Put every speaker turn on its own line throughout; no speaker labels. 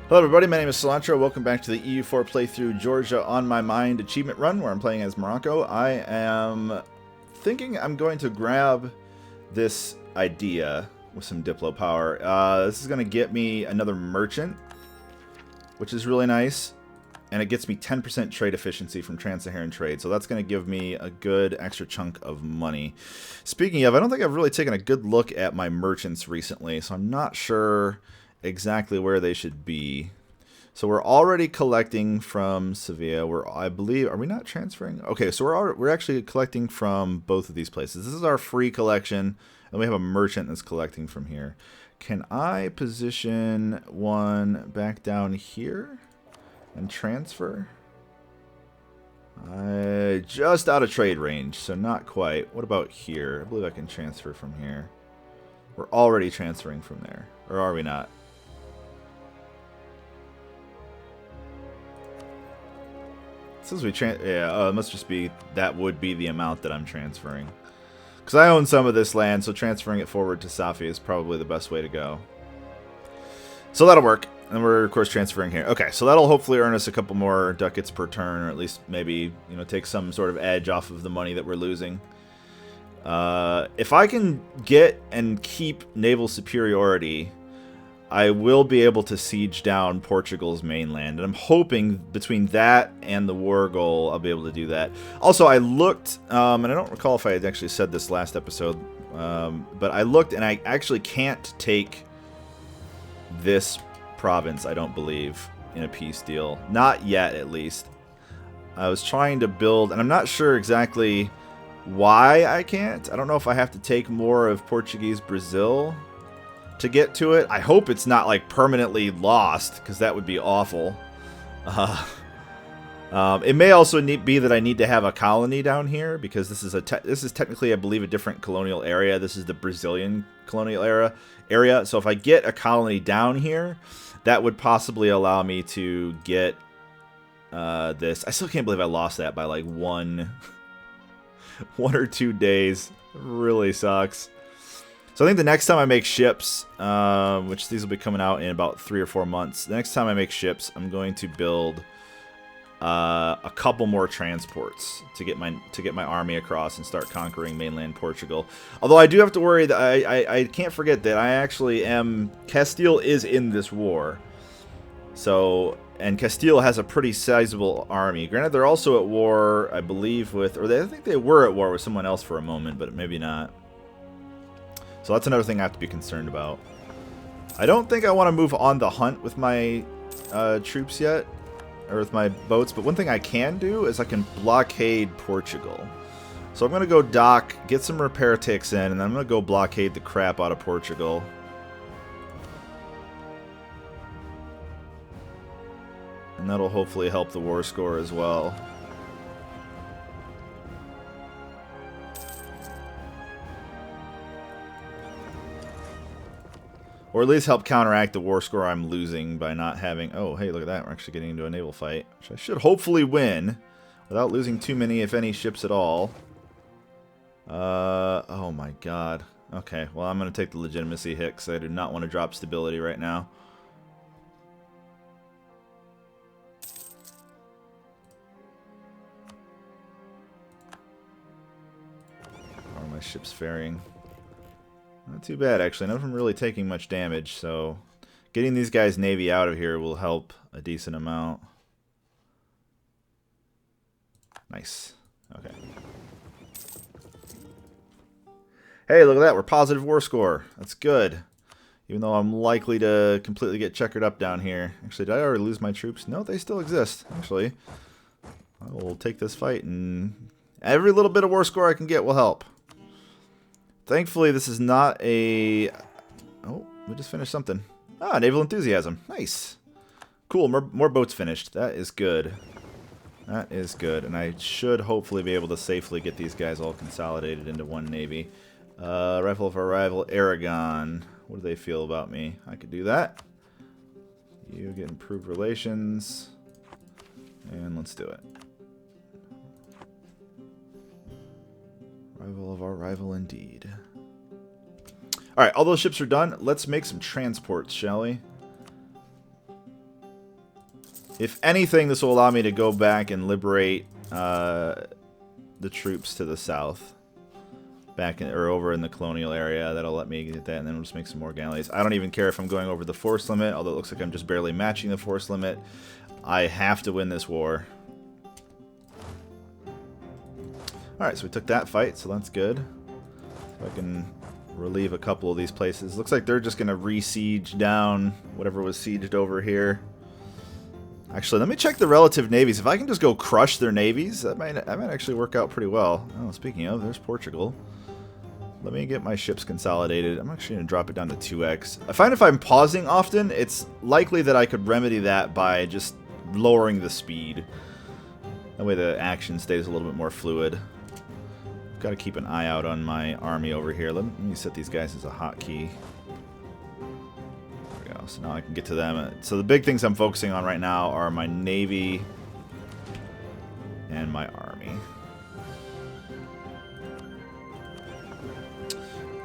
Hello everybody, my name is Cilantro. Welcome back to the EU4 playthrough Georgia on My Mind achievement run where I'm playing as Morocco. I am thinking I'm going to grab this idea with some Diplo power. This is going to get me another merchant, which is really nice. And it gets me 10% trade efficiency from trans-Saharan trade. So that's going to give me a good extra chunk of money. Speaking of, I don't think I've really taken a good look at my merchants recently. So I'm not sure exactly where they should be. So we're already collecting from Sevilla. I believe, are we not transferring? Okay, so we're actually collecting from both of these places. This is our free collection, and we have a merchant that's collecting from here. Can I position one back down here and transfer? Just out of trade range, so not quite. What about here? I believe I can transfer from here. We're already transferring from there, or are we not? Since we it must just be, that would be the amount that I'm transferring. Because I own some of this land, so transferring it forward to Safi is probably the best way to go. So that'll work. And we're, of course, transferring here. Okay, so that'll hopefully earn us a couple more ducats per turn, or at least maybe, you know, take some sort of edge off of the money that we're losing. If I can get and keep naval superiority, I will be able to siege down Portugal's mainland, and I'm hoping between that and the war goal, I'll be able to do that. Also, I looked, and I don't recall if I had actually said this last episode, but I looked, and I actually can't take this province, I don't believe, in a peace deal. Not yet, at least. I was trying to build, and I'm not sure exactly why I can't. I don't know if I have to take more of Portuguese Brazil to get to it. I hope it's not like permanently lost, because that would be awful. It may also be that I need to have a colony down here, because this is technically, I believe, a different colonial area. This is the Brazilian colonial area. So if I get a colony down here, that would possibly allow me to get this. I still can't believe I lost that by like one or 2 days. It really sucks. So I think the next time I make ships, which these will be coming out in about 3 or 4 months, the next time I make ships, I'm going to build a couple more transports to get my army across and start conquering mainland Portugal. Although I do have to worry that I can't forget that I actually am, Castile is in this war. So, and Castile has a pretty sizable army. Granted, they're also at war, I believe, with, I think they were at war with someone else for a moment, but maybe not. So that's another thing I have to be concerned about. I don't think I want to move on the hunt with my troops yet, or with my boats, but one thing I can do is I can blockade Portugal. So I'm going to go dock, get some repair ticks in, and then I'm going to go blockade the crap out of Portugal. And that'll hopefully help the war score as well. Or at least help counteract the war score I'm losing by not having... Oh, hey, look at that. We're actually getting into a naval fight, which I should hopefully win without losing too many, if any, ships at all. Oh my god. Okay, well, I'm going to take the legitimacy hit because I do not want to drop stability right now. How are my ships faring? Not too bad, actually. None of them really taking much damage, so getting these guys' navy out of here will help a decent amount. Nice. Okay. Hey, look at that. We're positive war score. That's good. Even though I'm likely to completely get checkered up down here. Actually, did I already lose my troops? No, they still exist, actually. I will take this fight, and every little bit of war score I can get will help. Thankfully, this is not a... Oh, we just finished something. Ah, naval enthusiasm. Nice. Cool, more boats finished. That is good. That is good. And I should hopefully be able to safely get these guys all consolidated into one navy. Rifle of our rival, Aragon. What do they feel about me? I could do that. You get improved relations. And let's do it. Rival of our rival indeed. Alright, all those ships are done. Let's make some transports, shall we? If anything, this will allow me to go back and liberate the troops to the south. Back in, or over in the colonial area. That'll let me get that, and then we'll just make some more galleys. I don't even care if I'm going over the force limit, although it looks like I'm just barely matching the force limit. I have to win this war. Alright, so we took that fight, so that's good. If I can relieve a couple of these places. Looks like they're just going to re-siege down whatever was sieged over here. Actually, let me check the relative navies. If I can just go crush their navies, that might actually work out pretty well. Oh, speaking of, there's Portugal. Let me get my ships consolidated. I'm actually going to drop it down to 2x. I find if I'm pausing often, it's likely that I could remedy that by just lowering the speed. That way the action stays a little bit more fluid. Got to keep an eye out on my army over here. Let me set these guys as a hotkey. There we go. So now I can get to them. So the big things I'm focusing on right now are my navy and my army.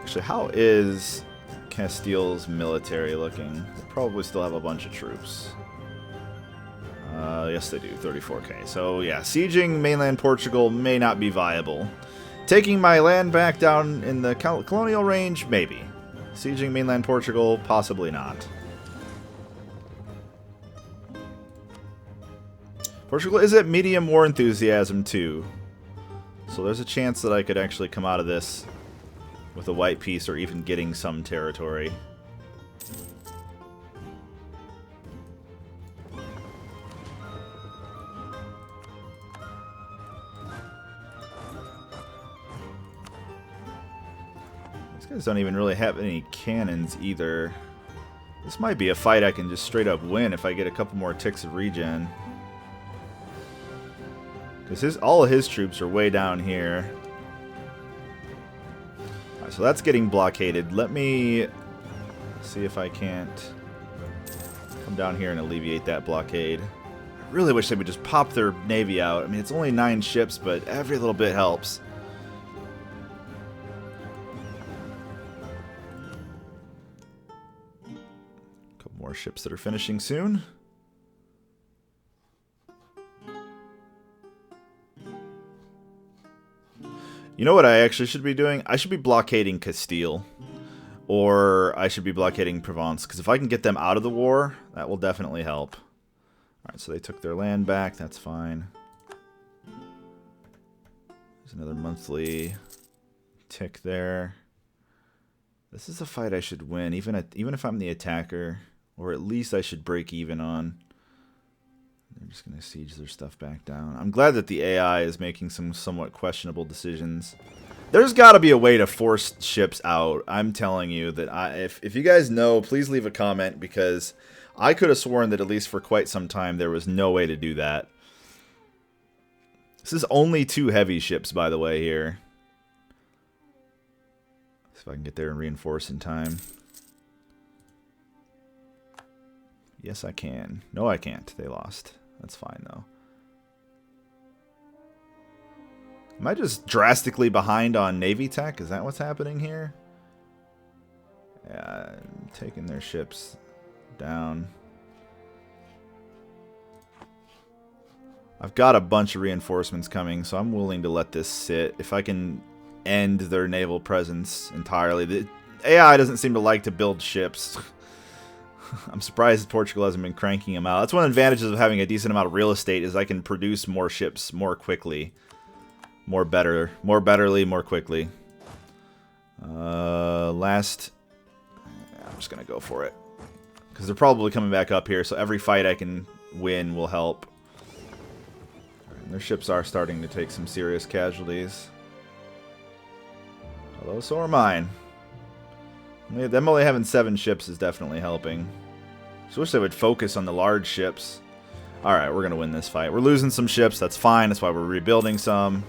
Actually, how is Castile's military looking? They probably still have a bunch of troops. Yes, they do. 34k. So, yeah, sieging mainland Portugal may not be viable. Taking my land back down in the colonial range, maybe. Sieging mainland Portugal, possibly not. Portugal is at medium war enthusiasm, too. So there's a chance that I could actually come out of this with a white piece or even getting some territory. These guys don't even really have any cannons either. This might be a fight I can just straight up win if I get a couple more ticks of regen. Because all of his troops are way down here. So that's getting blockaded. Let me see if I can't come down here and alleviate that blockade. I really wish they would just pop their navy out. I mean, it's only 9 ships, but every little bit helps. A couple more ships that are finishing soon. You know what I actually should be doing? I should be blockading Castile. Or I should be blockading Provence. Because if I can get them out of the war, that will definitely help. Alright, so they took their land back. That's fine. There's another monthly tick there. This is a fight I should win, even if I'm the attacker. Or at least I should break even on. They're just going to siege their stuff back down. I'm glad that the AI is making some somewhat questionable decisions. There's got to be a way to force ships out. I'm telling you that if you guys know, please leave a comment, because I could have sworn that at least for quite some time there was no way to do that. This is only 2 heavy ships, by the way, here. See if I can get there and reinforce in time. Yes, I can. No, I can't. They lost. That's fine, though. Am I just drastically behind on Navy tech? Is that what's happening here? Yeah, I'm taking their ships down. I've got a bunch of reinforcements coming, so I'm willing to let this sit. If I can end their naval presence entirely. The AI doesn't seem to like to build ships. I'm surprised Portugal hasn't been cranking them out. That's one of the advantages of having a decent amount of real estate, is I can produce more ships more quickly. More betterly, more quickly. Last... I'm just going to go for it. Because they're probably coming back up here, so every fight I can win will help. And their ships are starting to take some serious casualties. Although, so are mine. Them only having 7 ships is definitely helping. Just wish they would focus on the large ships. Alright, we're going to win this fight. We're losing some ships, that's fine. That's why we're rebuilding some.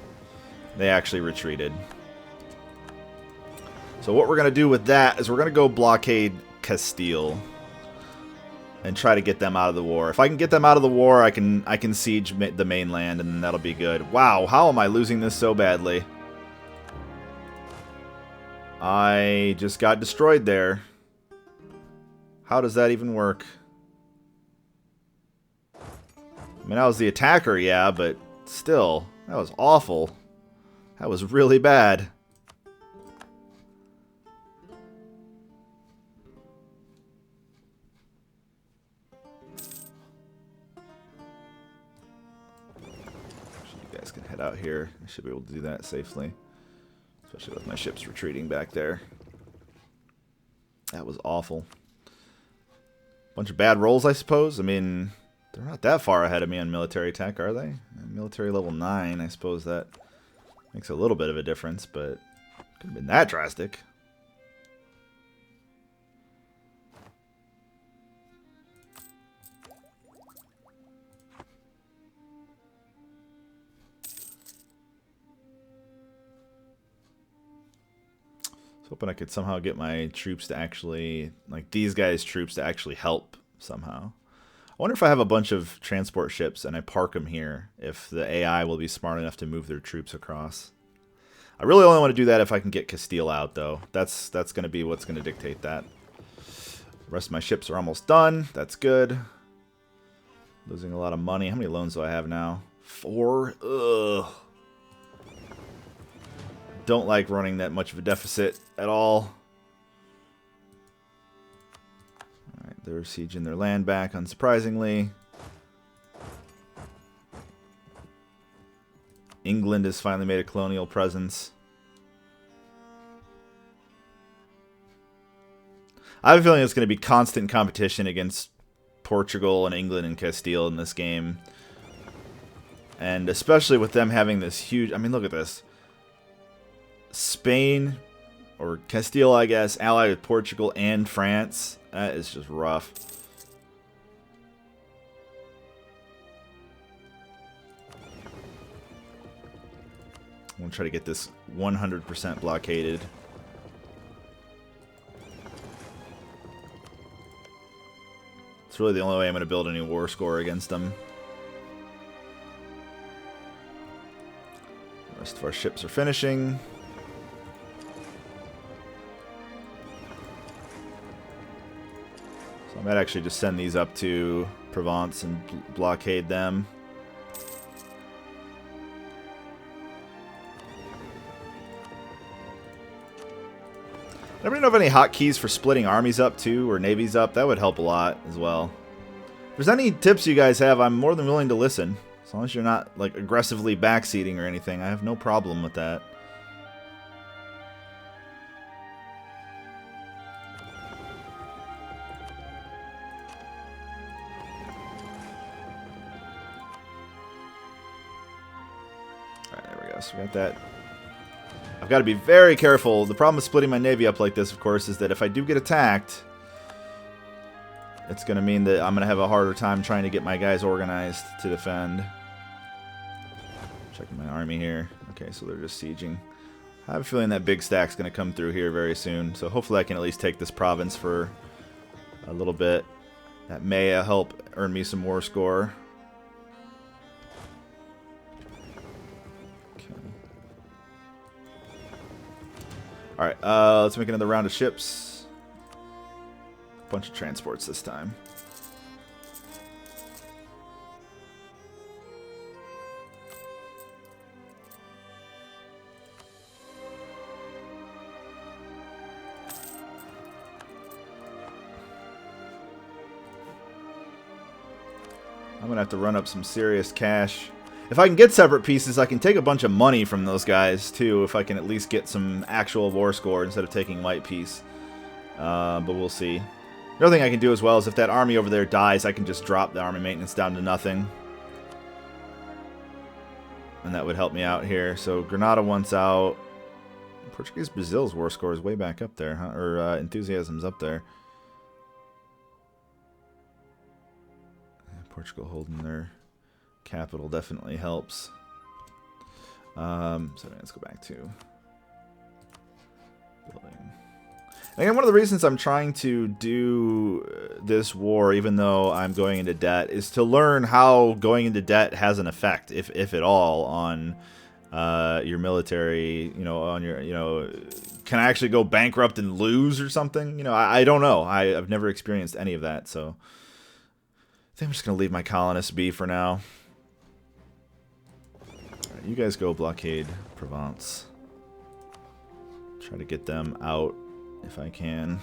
They actually retreated. So what we're going to do with that is we're going to go blockade Castile. And try to get them out of the war. If I can get them out of the war, I can siege the mainland, and that'll be good. Wow, how am I losing this so badly? I just got destroyed there. How does that even work? mean, I was the attacker, yeah, but still, that was awful. That was really bad. You guys can head out here. I should be able to do that safely. Especially with my ships retreating back there. That was awful. Bunch of bad rolls, I suppose. I mean, they're not that far ahead of me on military tech, are they? Military level 9, I suppose that makes a little bit of a difference, but could have been that drastic. Hoping I could somehow get my troops to actually, like these guys' troops to actually help somehow. I wonder if I have a bunch of transport ships and I park them here, if the AI will be smart enough to move their troops across. I really only want to do that if I can get Castile out, though. That's going to be what's going to dictate that. The rest of my ships are almost done. That's good. Losing a lot of money. How many loans do I have now? 4? Ugh. Don't like running that much of a deficit at all. Alright, they're sieging their land back, unsurprisingly. England has finally made a colonial presence. I have a feeling it's going to be constant competition against Portugal and England and Castile in this game. And especially with them having this huge... I mean, look at this. Spain, or Castile, I guess, allied with Portugal and France. That is just rough. I'm going to try to get this 100% blockaded. It's really the only way I'm going to build any war score against them. The rest of our ships are finishing. So I might actually just send these up to Provence and blockade them. I don't know of any hotkeys for splitting armies up too, or navies up. That would help a lot as well. If there's any tips you guys have, I'm more than willing to listen. As long as you're not like aggressively backseating or anything, I have no problem with that. Alright, there we go. So we got that. I've got to be very careful. The problem with splitting my navy up like this, of course, is that if I do get attacked, it's going to mean that I'm going to have a harder time trying to get my guys organized to defend. Checking my army here. Okay, so they're just sieging. I have a feeling that big stack's going to come through here very soon, so hopefully I can at least take this province for a little bit. That may help earn me some war score. Alright, let's make another round of ships. A bunch of transports this time. I'm going to have to run up some serious cash. If I can get separate pieces, I can take a bunch of money from those guys, too, if I can at least get some actual war score instead of taking white piece. But we'll see. The other thing I can do as well is if that army over there dies, I can just drop the army maintenance down to nothing. And that would help me out here. So Granada wants out. Portuguese Brazil's war score is way back up there, huh? Or enthusiasm's up there. Portugal holding their capital definitely helps. So let's go back to building. And one of the reasons I'm trying to do this war, even though I'm going into debt, is to learn how going into debt has an effect, if at all, on your military. You know, on your, can I actually go bankrupt and lose or something? You know, I don't know. I've never experienced any of that, so I think I'm just gonna leave my colonists be for now. You guys go blockade Provence. Try to get them out if I can.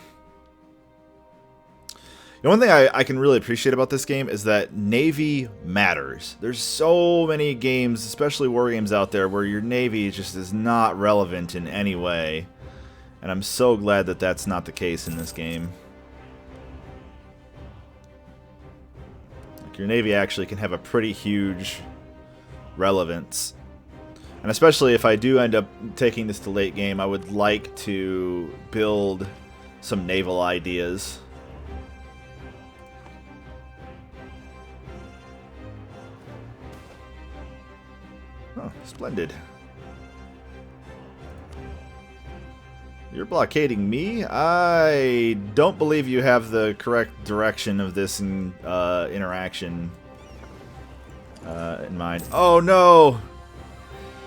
The one thing I can really appreciate about this game is that Navy matters. There's so many games, especially war games out there, where your Navy just is not relevant in any way. And I'm so glad that that's not the case in this game. Like, your Navy actually can have a pretty huge relevance. And especially if I do end up taking this to late game, I would like to build some naval ideas. Oh, splendid. You're blockading me? I don't believe you have the correct direction of this interaction in mind. Oh no!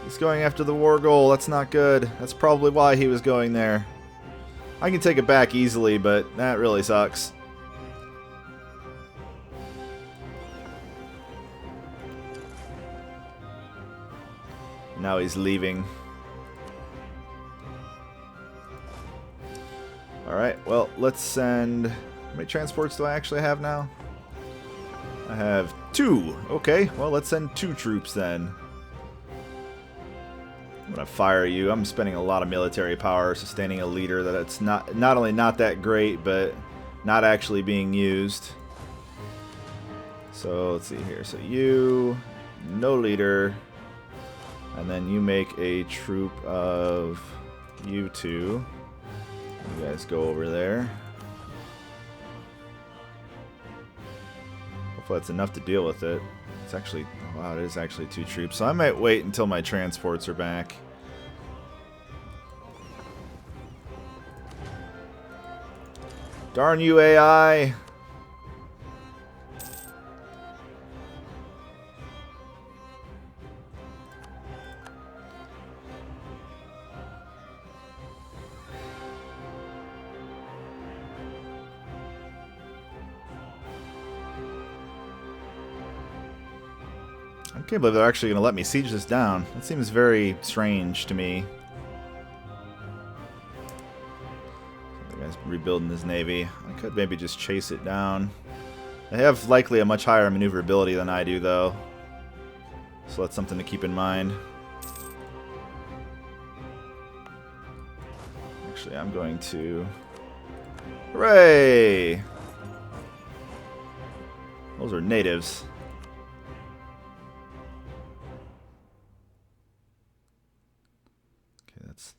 He's going after the war goal. That's not good. That's probably why he was going there. I can take it back easily, but that really sucks. Now he's leaving. Alright, well, let's send... How many transports do I actually have now? I have 2. Okay, well, let's send 2 troops then. I'm gonna fire you. I'm spending a lot of military power sustaining a leader that it's not only not that great, but not actually being used. So, let's see here. So you, no leader, and then you make a troop of you 2. You guys go over there. Hopefully that's enough to deal with it. It's actually, wow, it is actually 2 troops. So I might wait until my transports are back. Darn you, AI! I can't believe they're actually going to let me siege this down. That seems very strange to me. The guy's rebuilding his navy. I could maybe just chase it down. They have likely a much higher maneuverability than I do, though. So that's something to keep in mind. Actually, I'm going to... Hooray! Those are natives.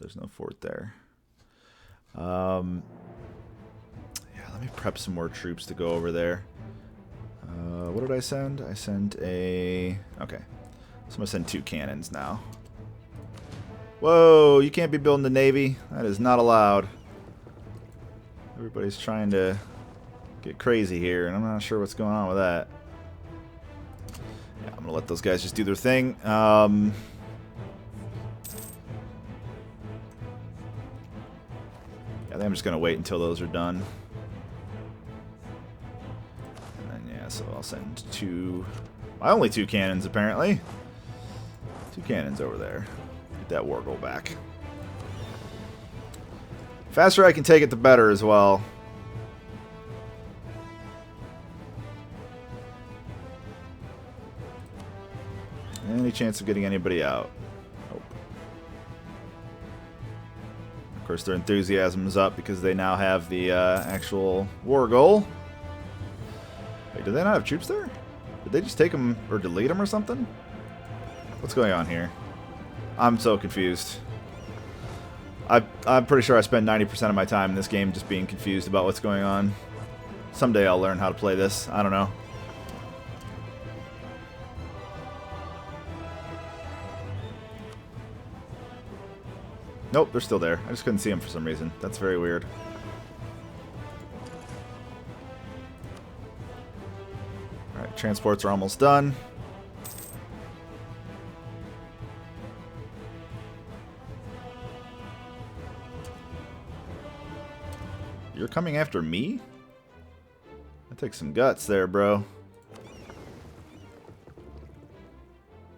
There's no fort there. Yeah, let me prep some more troops to go over there. What did I send? I sent a... Okay. So I'm going to send 2 cannons now. Whoa, you can't be building the navy. That is not allowed. Everybody's trying to get crazy here, and I'm not sure what's going on with that. Yeah, I'm going to let those guys just do their thing. I think I'm just going to wait until those are done. And then, yeah, so I'll send 2... Only 2 cannons, apparently. 2 cannons over there. Get that war goal back. Faster I can take it, the better as well. Any chance of getting anybody out? Nope. Of course, their enthusiasm is up because they now have the actual war goal. Wait, do they not have troops there? Did they just take them or delete them or something? What's going on here? I'm so confused. I'm pretty sure I spend 90% of my time in this game just being confused about what's going on. Someday I'll learn how to play this. I don't know. Nope, they're still there. I just couldn't see them for some reason. That's very weird. Alright, transports are almost done. You're coming after me? That takes some guts there, bro.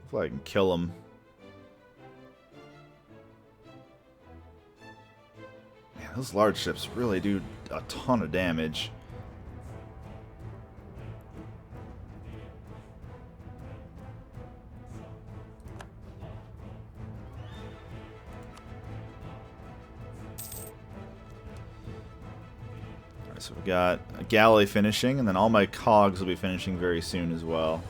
Hopefully I can kill him. Those large ships really do a ton of damage. Alright, so we got a galley finishing, and then all my cogs will be finishing very soon as well.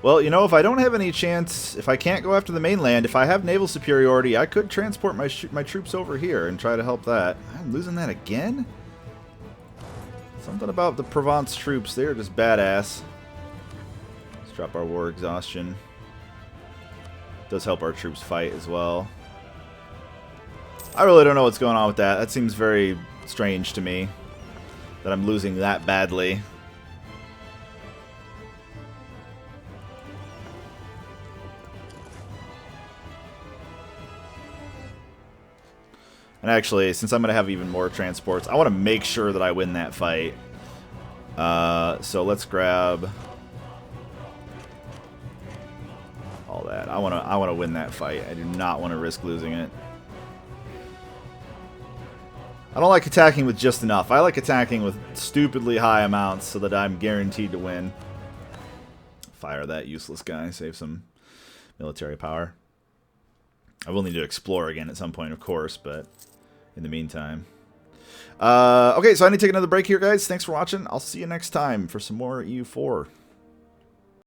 Well, you know, if I don't have any chance, if I can't go after the mainland, if I have naval superiority, I could transport my troops over here and try to help that. I'm losing that again? Something about the Provence troops, they're just badass. Let's drop our war exhaustion. Does help our troops fight as well. I really don't know what's going on with that. That seems very strange to me, that I'm losing that badly. And actually, since I'm going to have even more transports, I want to make sure that I win that fight. So let's grab all that. I want to win that fight. I do not want to risk losing it. I don't like attacking with just enough. I like attacking with stupidly high amounts so that I'm guaranteed to win. Fire that useless guy. Save some military power. I will need to explore again at some point, of course, but in the meantime. Okay, so I need to take another break here, guys. Thanks for watching. I'll see you next time for some more EU4.